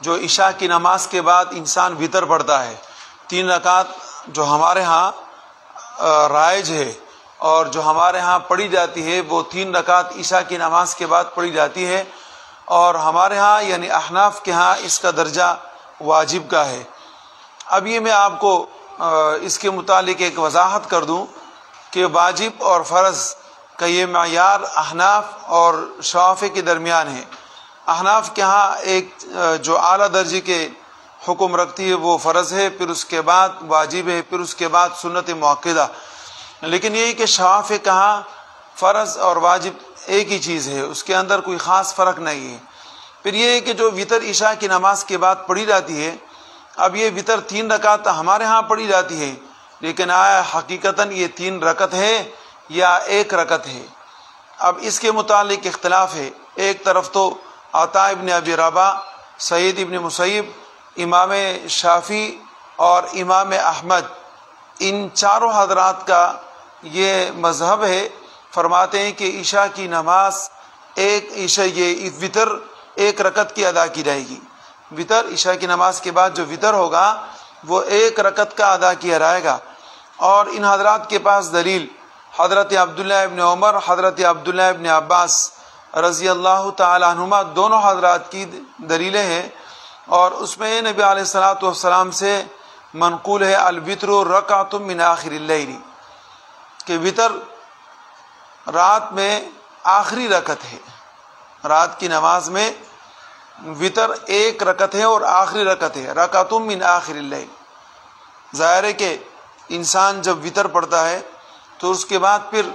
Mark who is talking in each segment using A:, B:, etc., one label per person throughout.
A: جو عشاء کی نماز کے بعد انسان وطر پڑھتا ہے 3 رکعت، جو ہمارے ہاں رائج ہے اور جو ہمارے ہاں پڑھی جاتی ہے وہ 3 رکعت عشاء کی نماز کے بعد پڑھی جاتی ہے، اور ہمارے ہاں یعنی احناف کے ہاں اس کا درجہ واجب کا ہے۔ اب یہ میں آپ کو اس کے متعلق ایک وضاحت کر دوں کہ واجب اور فرض کا یہ معیار احناف اور شافعی کے درمیان ہے۔ احناف کے ہاں ایک جو اعلیٰ درجے کے حکم رکھتی ہے وہ فرض ہے، پھر اس کے بعد واجب ہے، پھر اس کے بعد سنت مؤکدہ۔ لیکن یہ کہ شافعی کے ہاں فرض اور واجب ایک ہی چیز ہے، اس کے اندر کوئی خاص فرق نہیں ہے۔ پھر یہ ہے کہ جو وطر عشاء کی نماز کے بعد پڑھی جاتی ہے، اب یہ وطر 3 رکعت ہمارے ہاں پڑھی جاتی ہے، لیکن آیا حقیقتاً یہ 3 رکعت ہے یا 1 رکعت ہے؟ اب اس کے متعلق اختلاف ہے۔ ایک طرف تو عطا ابن ابی رباح، سعید ابن مسیب، امام شافعی اور امام احمد، ان چاروں حضرات کا یہ مذہب ہے، فرماتے ہیں کہ عشاء کی نماز یہ وطر 1 رکعت کی ادا کی جائے گی۔ وطر عشاء کی نماز کے بعد جو وطر ہوگا وہ 1 رکعت کا ادا کیا جائے گا۔ اور ان حضرات کے پاس دلیل حضرت عبداللہ ابن عمر، حضرت عبداللہ ابن عباس رضی اللہ تعالی عنہما، دونوں حضرات کی دلیلیں ہیں، اور اس میں نبی علیہ الصلوۃ والسلام سے منقول ہے الوتر رکعۃ من آخر اللیل، کہ وطر رات میں آخری رکعت ہے۔ رات کی نماز میں وطر 1 رکعت ہے اور آخری رکعت ہے، رکعۃ من آخر اللیل۔ ظاہر ہے کہ انسان جب وطر پڑھتا ہے تو اس کے بعد پھر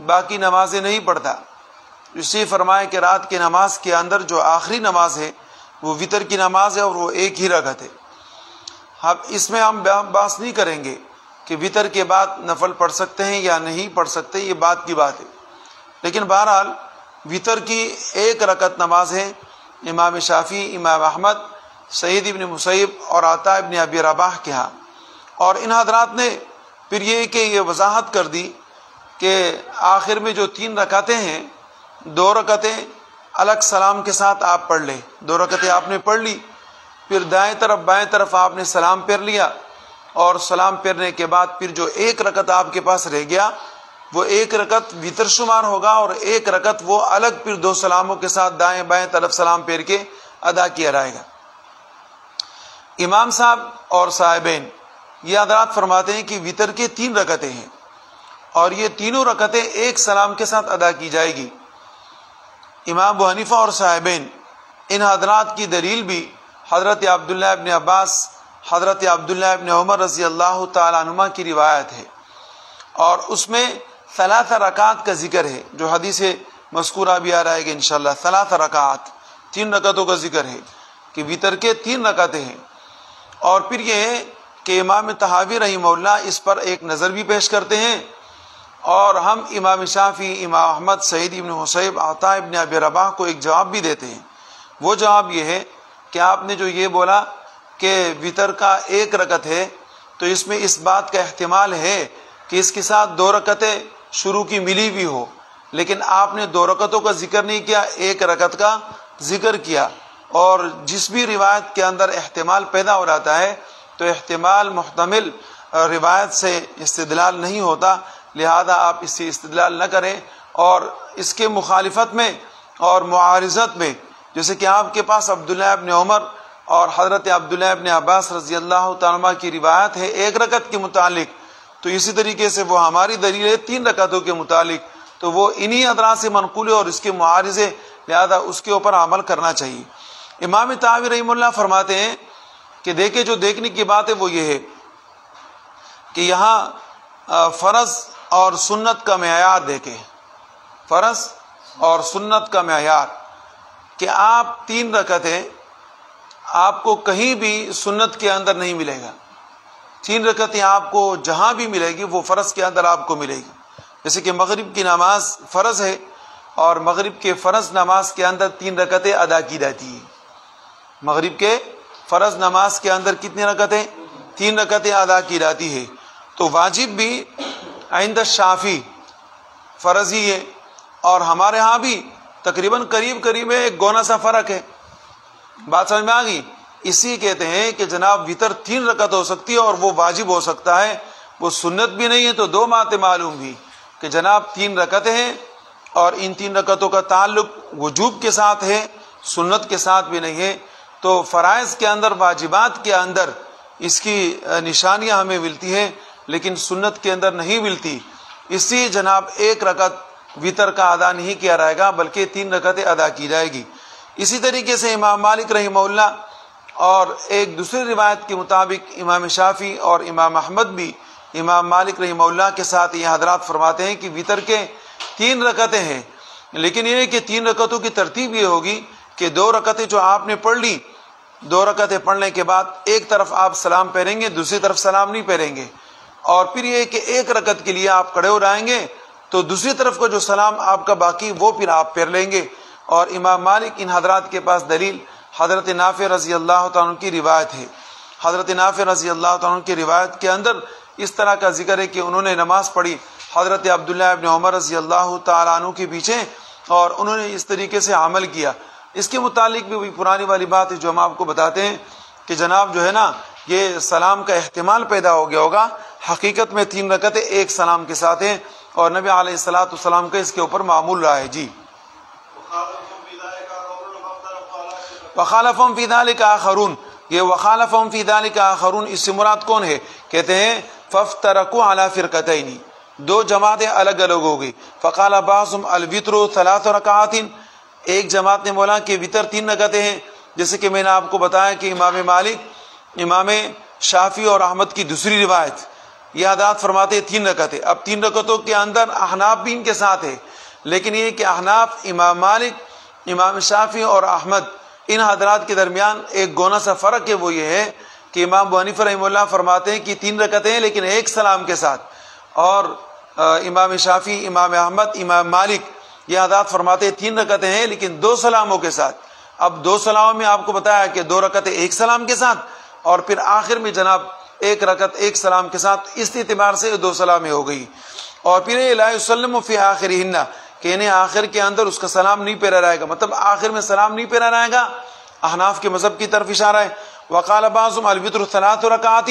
A: باقی نمازیں نہیں پڑھتا، اس لیے فرمایا کہ رات کی نماز کے اندر جو آخری نماز ہے وہ وطر کی نماز ہے اور وہ 1 ہی رکعت ہے۔ اب اس میں ہم بحث نہیں کریں گے کہ وطر کے بعد نفل پڑھ سکتے ہیں یا نہیں پڑھ سکتے، یہ بات کی بات ہے، لیکن بہرحال وطر کی 1 رکعت نماز ہے امام شافعی، امام احمد، سعید ابن مسیب اور عطا ابن ابی رباح کے ہاں۔ اور ان حضرات نے پھر یہ وضاحت کر دی کہ آخر میں جو 3 رکعتیں ہیں، 2 رکعتیں الگ سلام کے ساتھ آپ پڑھ لیں، 2 رکعتیں آپ نے پڑھ لی، پھر دائیں طرف بائیں طرف آپ نے سلام پھیر لیا، اور سلام پھیرنے کے بعد پھر جو 1 رکعت آپ کے پاس رہ گیا وہ 1 رکعت وطر شمار ہوگا، اور 1 رکعت وہ الگ پھر 2 سلاموں کے ساتھ دائیں بائیں طرف سلام پھیر کے ادا کیا جائے گا۔ امام صاحب اور صاحبین یہ حضرات فرماتے ہیں کہ وطر کے 3 رکعتیں ہیں، اور یہ تینوں رکعتیں 1 سلام کے ساتھ ادا کی جائے گی۔ امام ابو حنیفہ اور صاحبین ان حضرات کی دلیل بھی حضرت عبداللہ ابن عباس، حضرت عبداللہ ابن عمر رضی اللہ تعالی عنہما کی روایت ہے، اور اس میں 3 رکعات کا ذکر ہے، جو حدیث مذکورہ بھی آ رہا ہے کہ انشاءاللہ 3 رکعات، 3 رکعتوں کا ذکر ہے کہ وطر کے 3 رکعتیں ہیں۔ اور پھر یہ ہے کہ امام طحاوی رحمہ اللہ اس پر ایک نظر بھی پیش کرتے ہیں، اور ہم امام شافعی، امام احمد، سعید ابن مسیب، عطا ابن ابی رباح کو ایک جواب بھی دیتے ہیں۔ وہ جواب یہ ہے کہ آپ نے جو یہ بولا کہ وطر کا 1 رکعت ہے، تو اس میں اس بات کا احتمال ہے کہ اس کے ساتھ 2 رکعتیں شروع کی ملی بھی ہو، لیکن آپ نے 2 رکعتوں کا ذکر نہیں کیا، 1 رکعت کا ذکر کیا۔ اور جس بھی روایت کے اندر احتمال پیدا ہو جاتا ہے تو احتمال محتمل روایت سے استدلال نہیں ہوتا، لہذا آپ اس سے استدلال نہ کریں۔ اور اس کے مخالفت میں اور معارضت میں، جیسے کہ آپ کے پاس عبداللہ ابن عمر اور حضرت عبداللہ ابن عباس رضی اللہ تعالیٰ عنہ کی روایت ہے 1 رکعت کے متعلق، تو اسی طریقے سے وہ ہماری دلیل ہے 3 رکعتوں کے متعلق، تو وہ انہی حضرات سے منقول ہے اور اس کے معارضے، لہذا اس کے اوپر عمل کرنا چاہیے۔ امام طحاوی رحمہ اللہ فرماتے ہیں کہ دیکھیں، جو دیکھنے کی بات ہے وہ یہ ہے کہ یہاں فرض اور سنت کا معیار دیکھیں، فرض اور سنت کا معیار، کہ آپ 3 رکعتیں آپ کو کہیں بھی سنت کے اندر نہیں ملے گا، 3 رکعتیں آپ کو جہاں بھی ملے گی وہ فرض کے اندر آپ کو ملے گی۔ جیسے کہ مغرب کی نماز فرض ہے، اور مغرب کے فرض نماز کے اندر 3 رکعتیں ادا کی جاتی ہیں۔ مغرب کے فرض نماز کے اندر کتنی رکعتیں؟ 3 رکعتیں ادا کی جاتی ہے۔ تو واجب بھی عند الشافعی فرض ہی ہے، اور ہمارے ہاں بھی تقریباً قریب ہے، ایک گونا سا فرق ہے۔ بات سمجھ میں آ گئی اسی کہتے ہیں کہ جناب وطر 3 رکعت ہو سکتی ہے اور وہ واجب ہو سکتا ہے، وہ سنت بھی نہیں ہے تو 2 باتیں معلوم بھی کہ جناب 3 رکعتیں ہیں اور ان 3 رکعتوں کا تعلق وجوب کے ساتھ ہے، سنت کے ساتھ بھی نہیں ہے۔ تو فرائض کے اندر، واجبات کے اندر اس کی نشانیاں ہمیں ملتی ہیں لیکن سنت کے اندر نہیں ملتی، اس لیے جناب 1 رکعت وطر کا ادا نہیں کیا جائے گا بلکہ 3 رکعتیں ادا کی جائے گی۔ اسی طریقے سے امام مالک رحمہ اللہ اور ایک دوسری روایت کے مطابق امام شافعی اور امام احمد بھی امام مالک رحمہ اللہ کے ساتھ یہ حضرات فرماتے ہیں کہ وطر کے 3 رکعتیں ہیں، لیکن یہ کہ 3 رکعتوں کی ترتیب یہ ہوگی کہ 2 رکعتیں جو آپ نے پڑھ لی، 2 رکعتیں پڑھنے کے بعد ایک طرف آپ سلام پھیریں گے، دوسری طرف سلام نہیں پھیریں گے، اور پھر یہ کہ 1 رکعت کے لیے آپ کھڑے ہو جائیں گے تو دوسری طرف کو جو سلام آپ کا باقی وہ پھر آپ پھیر لیں گے۔ اور امام مالک ان حضرات کے پاس دلیل حضرت نافع رضی اللہ تعالیٰ کی روایت ہے۔ حضرت نافع رضی اللہ تعالیٰ کی روایت کے اندر اس طرح کا ذکر ہے کہ انہوں نے نماز پڑھی حضرت عبداللہ ابن عمر رضی اللہ تعالیٰ عنہ کے پیچھے اور انہوں نے اس طریقے سے عمل کیا۔ اس کے متعلق بھی وہی پرانی والی بات ہے جو ہم آپ کو بتاتے ہیں کہ جناب جو ہے نا یہ سلام کا احتمال پیدا ہو گیا ہوگا، حقیقت میں 3 رکعتیں ایک سلام کے ساتھ ہیں اور نبی علیہ الصلوۃ والسلام کا اس کے اوپر معمول رہا ہے۔ جی وخالفهم فی ذلک آخرون، یہ وخالفهم فی ذلک آخرون اس سے مراد کون ہے؟ کہتے ہیں فافترقوا علی فرقتین، 2 جماعتیں الگ الگ ہو گئی۔ فقال بعضهم الوتر 3 رکعات، ایک جماعت نے بولا کہ وطر 3 رکعتیں ہیں، جیسے کہ میں نے آپ کو بتایا کہ امام مالک، امام شافعی اور احمد کی دوسری روایت یہ حضرات فرماتے ہیں 3 رکعتیں۔ اب 3 رکعتوں کے اندر احناف بھی ان کے ساتھ ہے، لیکن یہ کہ احناف، امام مالک، امام شافعی اور احمد ان حضرات کے درمیان ایک گونا سا فرق ہے، وہ یہ ہے کہ امام ابو حنیفہ رحمہ اللہ فرماتے ہیں کہ 3 رکعتیں ہیں لیکن ایک سلام کے ساتھ، اور امام شافعی، امام احمد، امام مالک یہ حضرات فرماتے ہیں 3 رکعتیں ہیں لیکن 2 سلاموں کے ساتھ۔ اب 2 سلاموں میں آپ کو بتایا کہ 2 رکعتیں ایک سلام کے ساتھ اور پھر آخر میں جناب 1 رکعت ایک سلام کے ساتھ، اس اعتبار سے 2 سلامیں ہو گئی۔ اور پھر لا یسلم فی آخرہن، کہ انہیں آخر کے اندر اس کا سلام نہیں پھیرا رہے گا، مطلب آخر میں سلام نہیں پھیرا رہے گا، احناف کے مذہب کی طرف اشارہ ہے۔ وقال بعضهم الوتر 3 رکعات،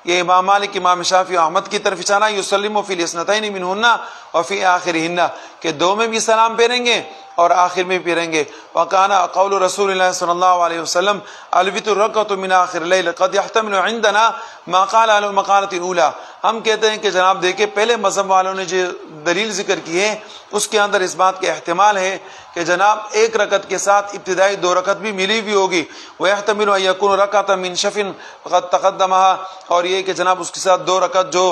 A: یہ امام مالک، امام شافعی اور احمد کی طرف اشارہ ہے۔ یسلم فی الاثنتین منہن وفی آخرہن، کہ 2 میں بھی سلام پھیریں گے اور آخر میں پھیریں گے۔ وکان قول رسول اللہ صلی اللہ علیہ وسلم الوتر رکعۃ من آخر اللیل قد يحتمل عندنا ما قال اهل المقالۃ الاولى، ہم کہتے ہیں کہ جناب دیکھیں پہلے مذہب والوں نے جو دلیل ذکر کی ہے اس کے اندر اس بات کا احتمال ہے کہ جناب 1 رکعت کے ساتھ ابتدائی 2 رکعت بھی ملی ہوئی ہوگی، ويحتمل ان يكون ركعة من شفع فقد تقدمها، اور یہ کہ جناب اس کے ساتھ 2 رکعت جو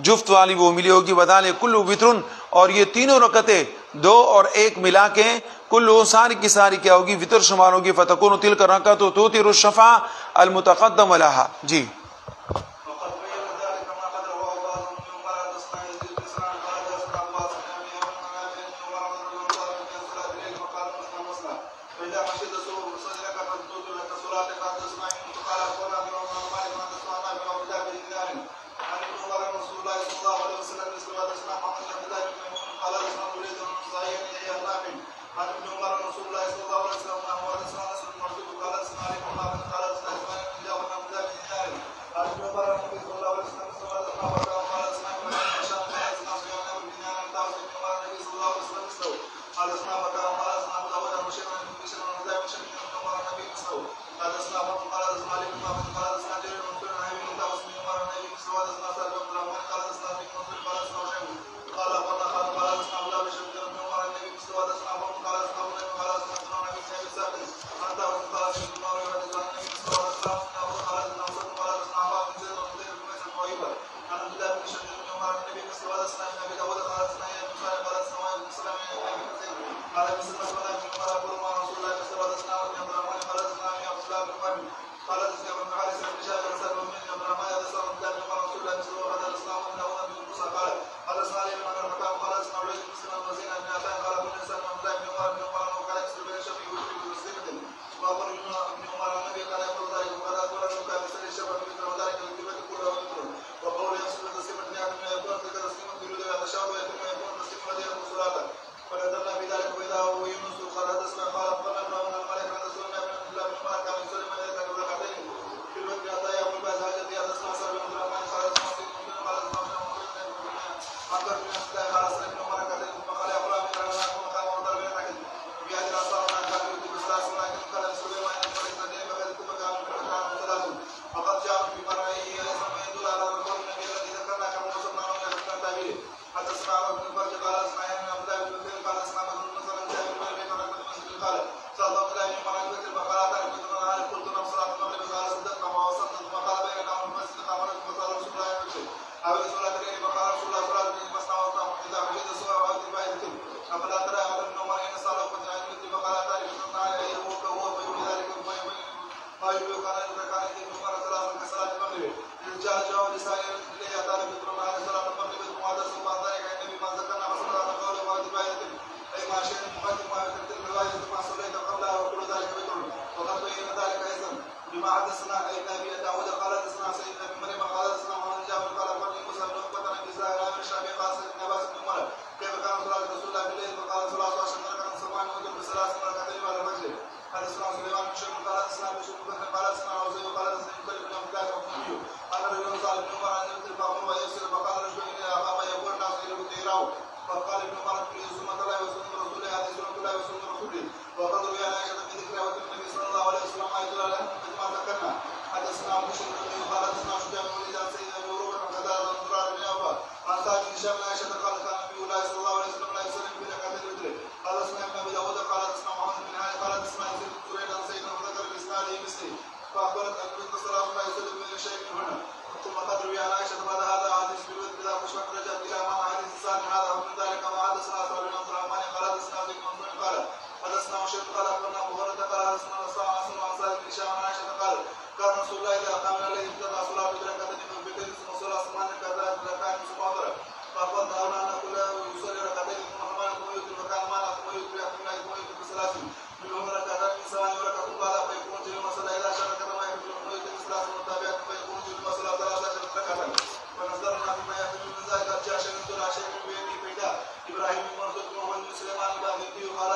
A: جفت والی وہ ملی ہوگی، وذلك كل وتر، اور یہ تینوں رکعتیں 2 اور 1 ملا کے کل ساری کی ساری کیا ہوگی؟ وتر شمار ہوگی۔ فتكون تلك الركعة توتر الشفع المتقدم لها۔ جی
B: يجب كان كان يجب كان صلاة كصلاة المغرب جاء جواب لسائر اللي يطالب بالقرآن على صلاة المغرب المقدس وبعد ذلك النبي ما ذكرنا وصلى قول ورواية أي ما شيء مقدم ما ترتيب الرواية ما صليت قبلها وكل ذلك بكر وقد بين ذلك أيضا بما حدثنا أي نبي داود قال حدثنا سيدنا بن مريم قال حدثنا محمد جابر قال أخبرني موسى بن عقبة عن إسرائيل عن الشافعي قال سيدنا عباس بن عمر كيف كان صلاة رسول الله بالليل فقال صلاة 10 ركعة سمعان وجب بثلاث ركعتين بعد الفجر حدثنا سليمان بن شيخ قال حدثنا بشر بن بكر قال حدثنا عزيز قال حدثنا مختلف بن عبد الله الحكمي أن رجلا سأل ابن عمر عن يمثل فأمر ويسر فقال رجل إلى أخاف يقول الناس إلى كثيراه فقال ابن عمر في سنة الله وسنة رسوله هذه سنة الله وسنة رسوله وقد روي عن عائشة في ذكرها والنبي صلى الله عليه وسلم ما يدل على ما ذكرنا حدثنا عبد الشر بن قال حدثنا شجاع بن وليد عن سيدنا ابي هريره عن قتاده بن ضرار بن عوف عن سعد بن هشام عن عائشة قال كان النبي الله صلى الله عليه وسلم لا يسلم في ركعتي الوتر قال اسمع ابن ابي داود قال اسمع محمد بن علي قال اسمع يزيد بن زريع عن سيدنا ابو بكر باسناده مثله فاخبرت ان النبي صلى الله عليه وسلم لا يسلم من شيء من هنا ثم قد روي عن عائشة بعد هذا حديث بالود بلا مشفق رجعت الى امام حديث الثاني هذا ومن ذلك ما حدثنا اسماء بن عبد الرحمن قال حدثنا زيد بن منصور قال حدثنا مشير قال اخبرنا ابو هريره قال حدثنا نصار عن سلمان عن سعد بن هشام عن عائشة قال كان رسول الله اذا قام من الليل ابتدأ صلاة بركعتين من بيته ثم صلى ثمان ركعات ثم حضر فاخبرنا هنا ان كل يصلي ركعتين ثم حمل ثم يوتر وكان معنا ثم يوتر ثم يوتر بثلاث منهم ركعتان من ثمان وركعة بعد فيكون في المصلى الى 10 ركعة ما يكفي ثم يوتر بثلاث متابعات فيكون في المصلى 13 ركعة فنظرنا فيما يحتمل من ذلك ارجع شيء من دون شيء من بيده فيدا ابراهيم بن مرزوق محمد بن سليمان الباغندي قال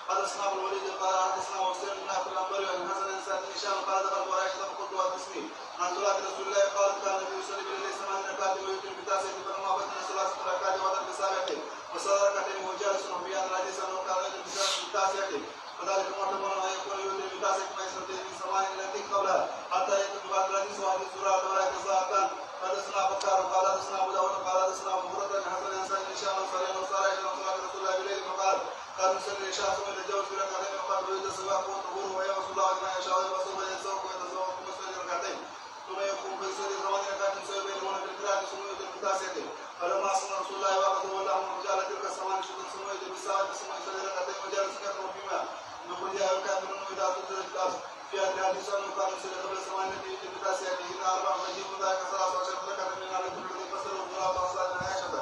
B: حدثنا ابو الوليد قال حدثنا حسين بن عبد الانبري عن حسن بن سعد بن هشام قال دخلت وعائشة فقلت وحدثني عن صلاة رسول الله قالت كان النبي يصلي بالليل 8 ركعات ويوتر بتاسعة فلما بين 3 ركعات وتر بسابعة وصلى ركعتين وهو جالس وفي هذا الحديث انه كان يوتر بتاسعة وذلك معتبر ان يكون يوتر بتاسعة ما يستطيع من 8 التي قبلها حتى يتم بعد الحديث وحديث سورة ولاية الزهقان حدثنا بكار قال حدثنا ابو داود قال حدثنا ابو هريره عن حسن بن سعد بن هشام عن صالح بن صالح عن صلاه رسول الله بالليل فقال كان يصلي العشاء ثم يتجاوز بركعتين وقال يريد الصباح والطهور ويوم رسول الله ما يشاء ويبصر ويتسوق ويتسوق ثم يصلي ركعتين ثم يقوم فيصلي 8 ركعات يسوي بينهن بالقراءه ثم يؤتي بتاسعه فلما اصلنا رسول الله واخذه والله وجعل تلك الثمان شهور ثم يؤتي بالساعه ثم يصلي ركعتين وجالس يقرا فيما نقول يا الكافرون اذا تدرك الارض في هذه الحديث انه كان يصلي قبل 8 التي يؤتي بتاسعه الى 4 فيجيب ذلك 13 ركعه من الذي فسره القراءه وصلاه عائشه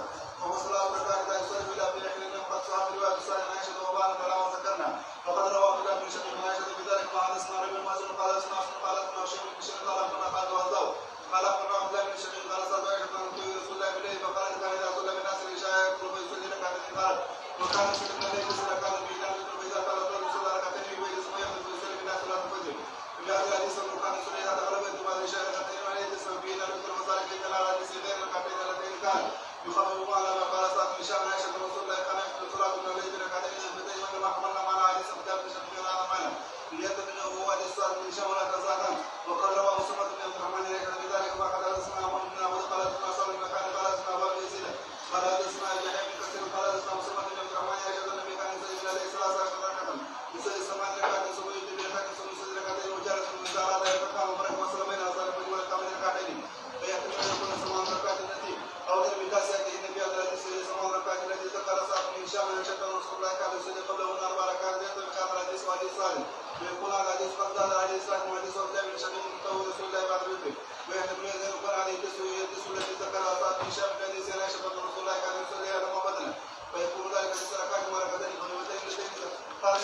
B: وهو صلاه ركعات لا يصلي الا في اخر اليوم قد صح روايه صلاه عائشه وبارك على ما ذكرنا فقد روى ابن ابي شيخ بن عائشه بذلك ما حدثنا ربي المازن قال اسمع قال ابن شيخ بن شيخ قال ابن قال وزاو قال ابن عبد الله بن شيخ قال صلى عائشه عن رسول الله بالليل فقال كان اذا صلى بالناس العشاء يقول فيصلي ركعتين قال وكان يصلي من الليل يصلي ركعه في اذا فاذا قال الرسول صلى ركعتين ويجلس ثم يخرج فيصلي بالناس صلاه الفجر في هذا الحديث انه كان يصلي اذا دخل بيته بعد العشاء ركعتين وعليه تسمع فيه الى ذكر المصالح كان على حديث غير ركعتين اللتين كان يخفف على ما قال سعد بن هشام عائشه رسول الله كان يقول صلاه من الليل بركعتين اثنتين وما حملنا معنا حديث كتاب بن شمس بن عثمان ليتبنى هو حديث سعد بن هشام ولا تزاكم وقال رواه مسلم بن عبد الرحمن بذلك ما قال حدثنا محمد بن عبد قال حدثنا صالح بن مكان قال حدثنا ابو يزيد قال حدثنا يحيى بن كثير قال حدثنا مسلم بن عبد الرحمن عائشه النبي كان يصلي الى الليل 13 ركعه يصلي 8 ركعات ثم يؤتي بركعه ثم يصلي ركعتين وجالس من اذا اراد يركع وبرك وصل بين اصابع الرجل كامل ركعتين فيحتمل ان يكون 8 ركعات التي او تربي تاسعه النبي هذا الذي يصلي 8 ركعات التي ذكر سعد بن هشام ان شتى رسول الله كان يصلي قبلهن 4 ركعات يتبع هذا الحديث وحديث صالح ويقول هذا الحديث قد زاد حديث صالح وحديث عبد الله بن شقيق من قول رسول الله بعد الوتر ويحتمل ان يكون هذه التسويه التي ذكرها سعد بن هشام في حديث عائشه ان رسول الله كان يصلي هذا ما بدلا فيكون ذلك 6 ركعات وركعتين ضريبتين اللتين قال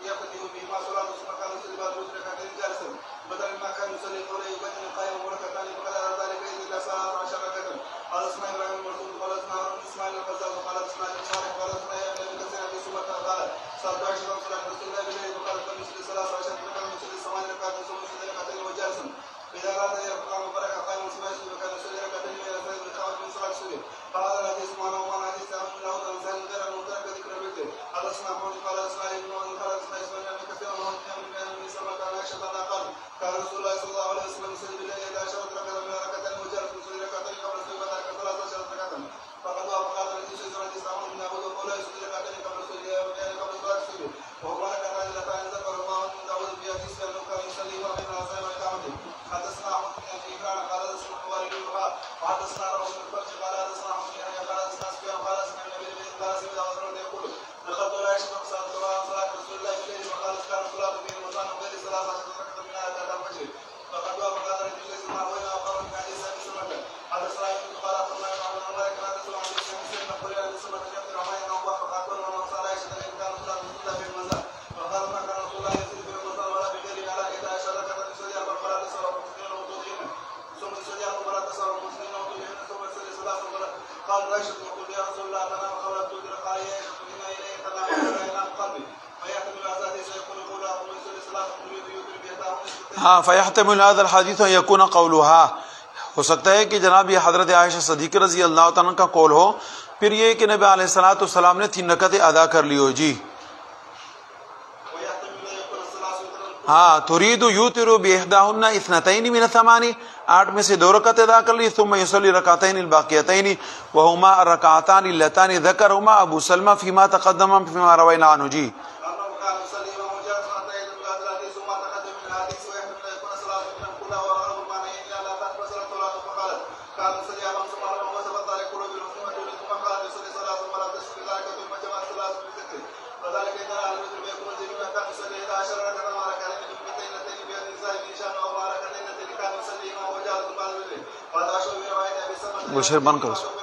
B: يقتدي بهما صلاه ثم كان يصلي بعد الوتر ركعتين جالسا بدل ما كان يصلي قوله يبين قائما وركعتان فقد على ذلك اذا 13 ركعه قال اسمع ابراهيم المرسول قال اسمع اسماعيل القزاز قال اسمع ابن صالح قال اسمع يا ابن كثير ابي سمه قال صلاه عائشه صلاه رسول الله بالليل وقال كان يصلي 13 ركعه يصلي 8 ركعات ثم يصلي ركعتين وجالسا فاذا اراد ان يرفع وبركه قائما اسماعيل وكان يصلي ركعتين الى فجر ركعه من صلاه السوري فهذا الحديث معنى ومعنى حديث عن داود عن سهل غير المترك ذكر الوتر قال اسمع محمد قال اسماعيل بن عمر قال اسمع اسماعيل بن كثير من سمع كان عائشه قال كان رسول الله صلى الله عليه وسلم يصلي بالليل 11 ركعه من ركعتين وجالس يصلي ركعتين قبل الصلاه ذلك 13 ركعه فقد وافق هذا الحديث حديث عمرو بن ابي وقال يصلي ركعتين قبل صلاه الصبح وهو لك هذا الذي ذكر الله من داود في حديث انه كان يصلي وبين العصر والكعبه حدثنا احمد بن ابي عمران قال حدثنا خوارج وحدثنا روح بن الفتح قال حدثنا احمد بن يحيى قال حدثنا سفيان قال حدثنا النبي بن قال سمع رسول يقول دخلت على عائشه فصلت صلاه رسول الله بالليل وقال كان صلاه بين رمضان وغير 13 ركعه
A: ہاں فیحتمل هذا الحدیث ان یکون قولها، ہو سکتا ہے کہ جناب یہ حضرت عائشہ صدیقہ رضی اللہ تعالیٰ کا قول ہو، پھر یہ کہ نبی علیہ الصلوۃ والسلام نے 3 رکعتیں ادا کر لی ہو. جی ہاں تريد يوتر باحداهن اثنتين من الثمان، 8 میں سے 2 رکعت ادا کر لی. ثم يصلي ركعتين الباقيتين وهما الركعتان اللتان ذكرهما ابو سلمہ فيما تقدم فيما روينا عنه. جی وہ شیر بند کرو.